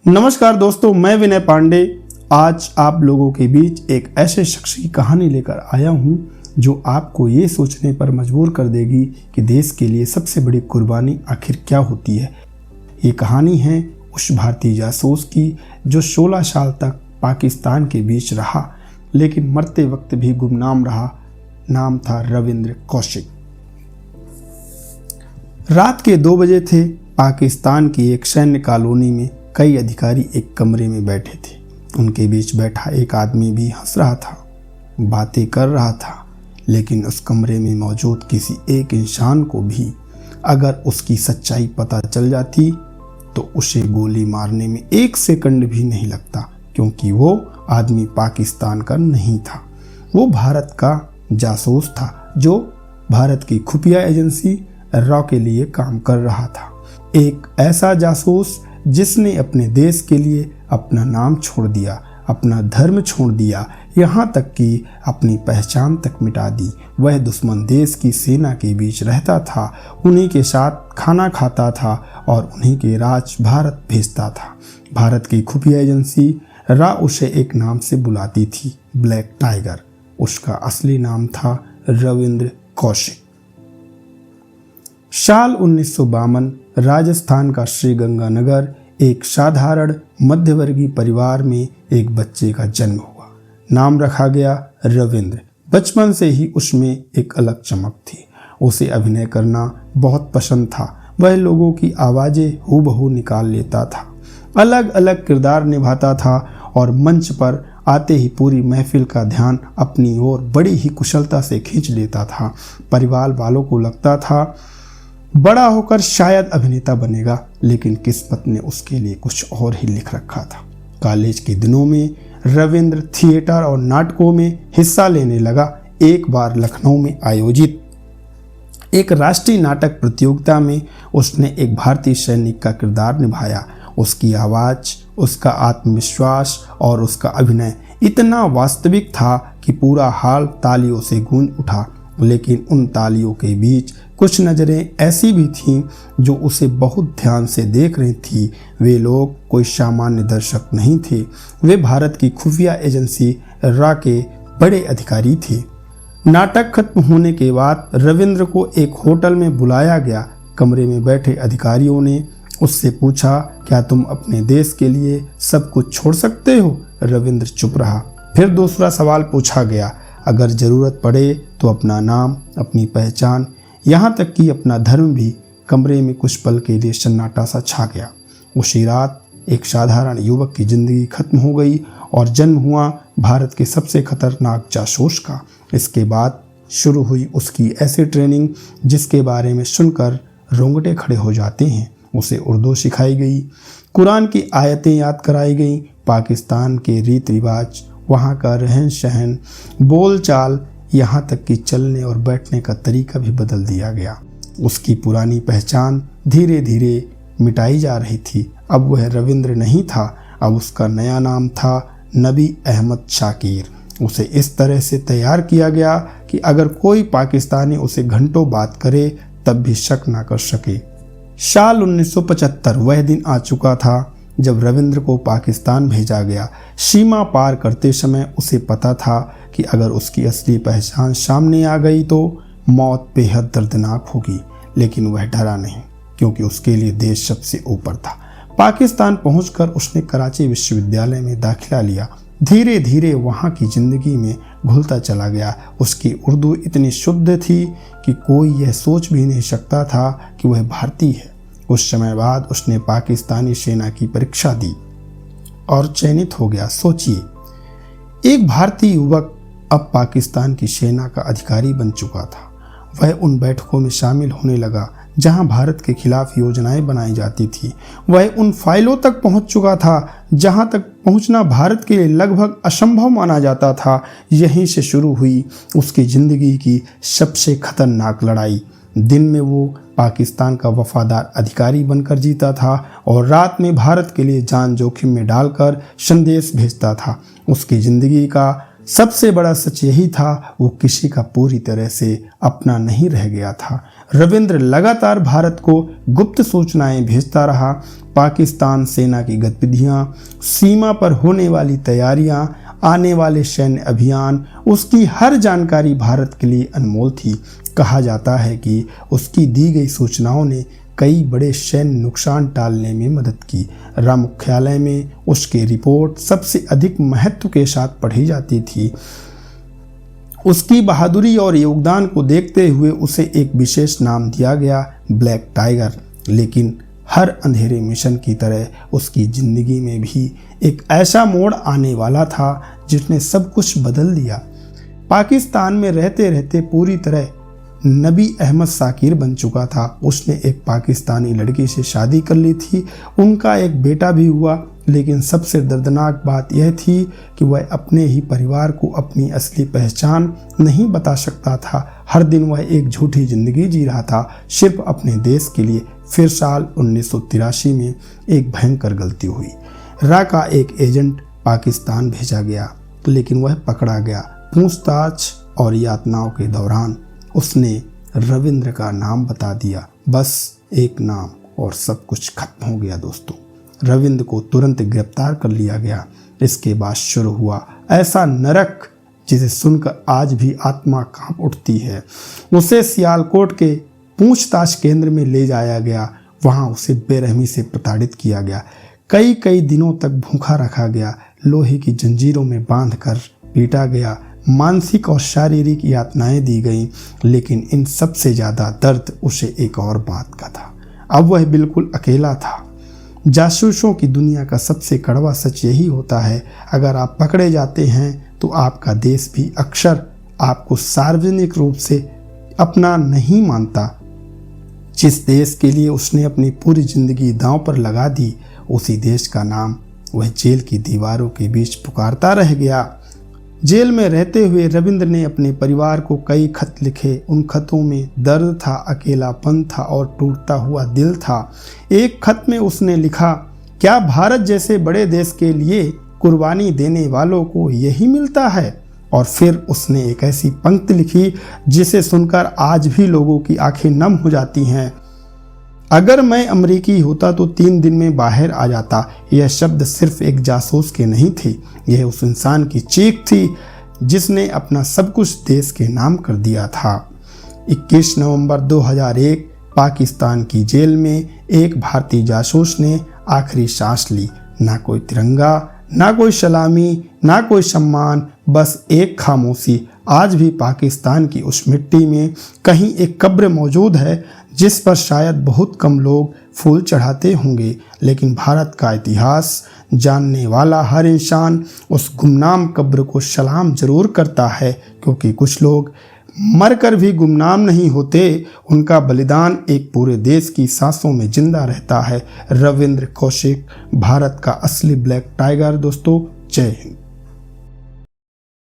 नमस्कार दोस्तों, मैं विनय पांडे आज आप लोगों के बीच एक ऐसे शख्स की कहानी लेकर आया हूं जो आपको ये सोचने पर मजबूर कर देगी कि देश के लिए सबसे बड़ी कुर्बानी आखिर क्या होती है। ये कहानी है उस भारतीय जासूस की जो 16 साल तक पाकिस्तान के बीच रहा, लेकिन मरते वक्त भी गुमनाम रहा। नाम था रविंद्र कौशिक। रात के 2 बजे थे। पाकिस्तान की एक सैन्य कॉलोनी में कई अधिकारी एक कमरे में बैठे थे। उनके बीच बैठा एक आदमी भी हंस रहा था, बातें कर रहा था, लेकिन उस कमरे में मौजूद किसी एक इंसान को भी अगर उसकी सच्चाई पता चल जाती तो उसे गोली मारने में 1 सेकंड भी नहीं लगता, क्योंकि वो आदमी पाकिस्तान का नहीं था। वो भारत का जासूस था जो भारत की खुफिया एजेंसी रॉ के लिए काम कर रहा था। एक ऐसा जासूस जिसने अपने देश के लिए अपना नाम छोड़ दिया, अपना धर्म छोड़ दिया, यहाँ तक कि अपनी पहचान तक मिटा दी। वह दुश्मन देश की सेना के बीच रहता था, उन्हीं के साथ खाना खाता था और उन्हीं के राज भारत भेजता था। भारत की खुफिया एजेंसी रॉ उसे एक नाम से बुलाती थी, ब्लैक टाइगर। उसका असली नाम था रविंद्र कौशिक। साल 1952 राजस्थान का श्रीगंगानगर एक साधारण मध्यवर्गीय परिवार में एक बच्चे का जन्म हुआ। नाम रखा गया रविंद्र। बचपन से ही उसमें एक अलग चमक थी। उसे अभिनय करना बहुत पसंद था। वह लोगों की आवाज़ें हूबहू निकाल लेता था, अलग अलग किरदार निभाता था और मंच पर आते ही पूरी महफिल का ध्यान अपनी ओर बड़ी ही कुशलता से खींच लेता था। परिवार वालों को लगता था बड़ा होकर शायद अभिनेता बनेगा, लेकिन किस्मत ने उसके लिए कुछ और ही लिख रखा था। कॉलेज के दिनों में रविंद्र थिएटर और नाटकों में हिस्सा लेने लगा। एक बार लखनऊ में आयोजित एक राष्ट्रीय नाटक प्रतियोगिता में उसने एक भारतीय सैनिक का किरदार निभाया। उसकी आवाज़, उसका आत्मविश्वास और उसका अभिनय इतना वास्तविक था कि पूरा हॉल तालियों से गूंज उठा। लेकिन उन तालियों के बीच कुछ नज़रें ऐसी भी थीं जो उसे बहुत ध्यान से देख रही थी। वे लोग कोई सामान्य दर्शक नहीं थे, वे भारत की खुफिया एजेंसी रॉ के बड़े अधिकारी थे। नाटक खत्म होने के बाद रविंद्र को एक होटल में बुलाया गया। कमरे में बैठे अधिकारियों ने उससे पूछा, क्या तुम अपने देश के लिए सब कुछ छोड़ सकते हो? रविंद्र चुप रहा। फिर दूसरा सवाल पूछा गया, अगर ज़रूरत पड़े तो अपना नाम, अपनी पहचान, यहाँ तक कि अपना धर्म भी। कमरे में कुछ पल के लिए सन्नाटा सा छा गया। उसी रात एक साधारण युवक की ज़िंदगी खत्म हो गई और जन्म हुआ भारत के सबसे खतरनाक जासूस का। इसके बाद शुरू हुई उसकी ऐसी ट्रेनिंग जिसके बारे में सुनकर रोंगटे खड़े हो जाते हैं। उसे उर्दू सिखाई गई, कुरान की आयतें याद कराई गई, पाकिस्तान के रीत रिवाज, वहाँ का रहन सहन, बोल चाल, यहाँ तक कि चलने और बैठने का तरीका भी बदल दिया गया। उसकी पुरानी पहचान धीरे धीरे मिटाई जा रही थी। अब वह रविंद्र नहीं था, अब उसका नया नाम था नबी अहमद शाकिर। उसे इस तरह से तैयार किया गया कि अगर कोई पाकिस्तानी उसे घंटों बात करे तब भी शक ना कर सके। साल 1975 वह दिन आ चुका था जब रविंद्र को पाकिस्तान भेजा गया। सीमा पार करते समय उसे पता था कि अगर उसकी असली पहचान सामने आ गई तो मौत बेहद दर्दनाक होगी, लेकिन वह डरा नहीं, क्योंकि उसके लिए देश सबसे ऊपर था। पाकिस्तान पहुंचकर उसने कराची विश्वविद्यालय में दाखिला लिया। धीरे धीरे वहां की ज़िंदगी में घुलता चला गया। उसकी उर्दू इतनी शुद्ध थी कि कोई यह सोच भी नहीं सकता था कि वह भारतीय है। कुछ समय बाद उसने पाकिस्तानी सेना की परीक्षा दी और चयनित हो गया। सोचिए, एक भारतीय युवक अब पाकिस्तान की सेना का अधिकारी बन चुका था। वह उन बैठकों में शामिल होने लगा जहां भारत के खिलाफ योजनाएं बनाई जाती थी। वह उन फाइलों तक पहुंच चुका था जहां तक पहुंचना भारत के लिए लगभग असंभव माना जाता था। यहीं से शुरू हुई उसकी ज़िंदगी की सबसे खतरनाक लड़ाई। दिन में वो पाकिस्तान का वफादार अधिकारी बनकर जीता था और रात में भारत के लिए जान जोखिम में डालकर संदेश भेजता था। उसकी ज़िंदगी का सबसे बड़ा सच यही था, वो किसी का पूरी तरह से अपना नहीं रह गया था। रविंद्र लगातार भारत को गुप्त सूचनाएं भेजता रहा। पाकिस्तान सेना की गतिविधियां, सीमा पर होने वाली तैयारियां, आने वाले सैन्य अभियान, उसकी हर जानकारी भारत के लिए अनमोल थी। कहा जाता है कि उसकी दी गई सूचनाओं ने कई बड़े सैन्य नुकसान टालने में मदद की। राम मुख्यालय में उसकी रिपोर्ट सबसे अधिक महत्व के साथ पढ़ी जाती थी। उसकी बहादुरी और योगदान को देखते हुए उसे एक विशेष नाम दिया गया, ब्लैक टाइगर। लेकिन हर अंधेरे मिशन की तरह उसकी जिंदगी में भी एक ऐसा मोड़ आने वाला था जिसने सब कुछ बदल दिया। पाकिस्तान में रहते रहते पूरी तरह नबी अहमद साकिर बन चुका था। उसने एक पाकिस्तानी लड़की से शादी कर ली थी, उनका एक बेटा भी हुआ। लेकिन सबसे दर्दनाक बात यह थी कि वह अपने ही परिवार को अपनी असली पहचान नहीं बता सकता था। हर दिन वह एक झूठी जिंदगी जी रहा था, सिर्फ अपने देश के लिए। फिर साल 1983 में एक भयंकर गलती हुई। रा का एक एजेंट पाकिस्तान भेजा गया, लेकिन वह पकड़ा गया। पूछताछ और यातनाओं के दौरान उसने रविंद्र का नाम बता दिया। बस एक नाम और सब कुछ खत्म हो गया दोस्तों। रविंद्र को तुरंत गिरफ्तार कर लिया गया। इसके बाद शुरू हुआ ऐसा नरक जिसे सुनकर आज भी आत्मा कांप उठती है। उसे सियालकोट के पूछताछ केंद्र में ले जाया गया। वहां उसे बेरहमी से प्रताड़ित किया गया। कई दिनों तक भूखा रखा गया। लोहे की जंजीरों में बांधकर पीटा गया। मानसिक और शारीरिक यातनाएं दी गईं। लेकिन इन सबसे ज़्यादा दर्द उसे एक और बात का था। अब वह बिल्कुल अकेला था। जासूसों की दुनिया का सबसे कड़वा सच यही होता है, अगर आप पकड़े जाते हैं तो आपका देश भी अक्सर आपको सार्वजनिक रूप से अपना नहीं मानता। जिस देश के लिए उसने अपनी पूरी जिंदगी दांव पर लगा दी, उसी देश का नाम वह जेल की दीवारों के बीच पुकारता रह गया। जेल में रहते हुए रविंद्र ने अपने परिवार को कई खत लिखे। उन खतों में दर्द था, अकेलापन था और टूटता हुआ दिल था। एक खत में उसने लिखा, क्या भारत जैसे बड़े देश के लिए कुर्बानी देने वालों को यही मिलता है? और फिर उसने एक ऐसी पंक्ति लिखी जिसे सुनकर आज भी लोगों की आंखें नम हो जाती हैं, अगर मैं अमेरिकी होता तो 3 दिन में बाहर आ जाता। यह शब्द सिर्फ एक जासूस के नहीं थे, यह उस इंसान की चीख थी जिसने अपना सब कुछ देश के नाम कर दिया था। 21 नवंबर 2001 पाकिस्तान की जेल में एक भारतीय जासूस ने आखिरी सांस ली। ना कोई तिरंगा, ना कोई सलामी, ना कोई सम्मान, बस एक खामोशी। आज भी पाकिस्तान की उस मिट्टी में कहीं एक कब्र मौजूद है जिस पर शायद बहुत कम लोग फूल चढ़ाते होंगे, लेकिन भारत का इतिहास जानने वाला हर इंसान उस गुमनाम कब्र को सलाम जरूर करता है, क्योंकि कुछ लोग मरकर भी गुमनाम नहीं होते, उनका बलिदान एक पूरे देश की सांसों में जिंदा रहता है। रविंद्र कौशिक, भारत का असली ब्लैक टाइगर दोस्तों। जय हिंद।